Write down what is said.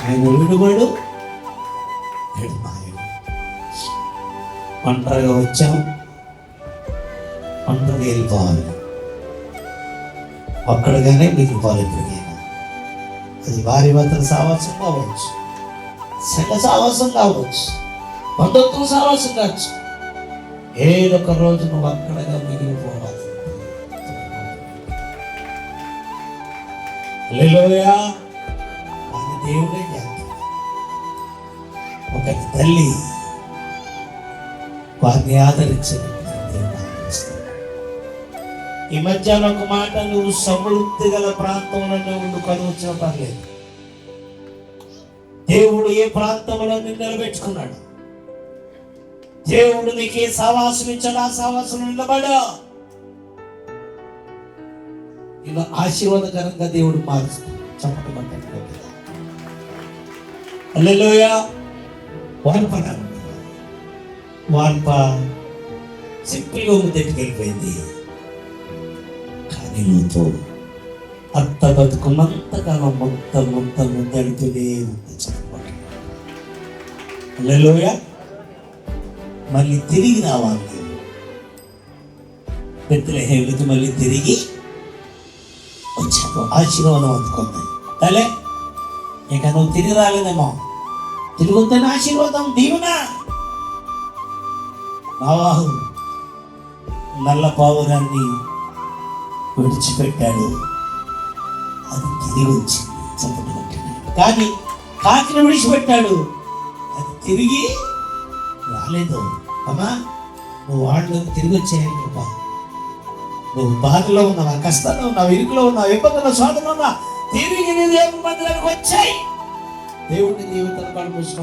ఆయన విడుబడు ఎడమాయడు. ఒంటరిగా వచ్చాం, ఒంటరిగా వెళ్ళిపోవాలి, ఒక్కడిగానే మిగిలిపోవాలి. ఎప్పటికైనా అది భార్య భర్తల సావాసం కావచ్చు, సంఘ సావాసం కావచ్చు, బంధుత్వం సావాసం కావచ్చు. ఏదొక రోజు నువ్వు అక్కడగా మిగిలిపోవాలి. హల్లెలూయా. ఆయన దేవుడే చేస్తాడు. ఒక తల్లి వారిని ఆదరించదు. ఈ మధ్యాహ్నం ఒక మాట, నువ్వు సమృద్ధి గల ప్రాంతంలోనే ఉండు, కనువచ్చిన పర్లేదు. దేవుడు ఏ ప్రాంతంలో నిన్ను నిలబెట్టుకున్నాడు, దేవుడు నీకు ఏ సావాసం ఇచ్చాడు, ఆ సావాసం నిలబడా. ఇలా ఆశీర్వాదకరంగా దేవుడు మారుస్తాడు. చెప్పమంటాడు. హల్లెలూయా. వార్ప సింపుల్గా దగ్గరికి వెళ్ళిపోయింది. కానీ నువ్వుతో అత్త బతుకున్నంతకాలం మొత్తం గడుపునే ఉంది. చెప్పమంటాడు. హల్లెలూయా. మళ్ళీ తిరిగి రావాలి. బెత్లెహేముకి మళ్ళీ తిరిగి వచ్చాను. ఆశీర్వాదం అందుకుంది. తలే ఇక నువ్వు తిరిగి రాలేదేమో, తిరిగి వద్దని ఆశీర్వాదం దీవెన. నోవాహు నల్ల పావురాన్ని విడిచిపెట్టాడు, అది తిరిగి వచ్చింది. చెప్పబడుతున్నాడు. కానీ కాకిని విడిచిపెట్టాడు, అది తిరిగి రాలేదు. అమ్మా, నువ్వు వాళ్ళు తిరిగి వచ్చాయని చెప్పా. నువ్వు బాధలో ఉన్నావా, కష్టంలో ఉన్నావు, ఇరుకులో ఉన్నావు, ఇబ్బందుల్లో, శోధనలో ఉన్నా, తిరిగి నీ దేవుని మందిరానికి వచ్చాయి. దేవుడిని జీవితాన్ని కలుపుకో.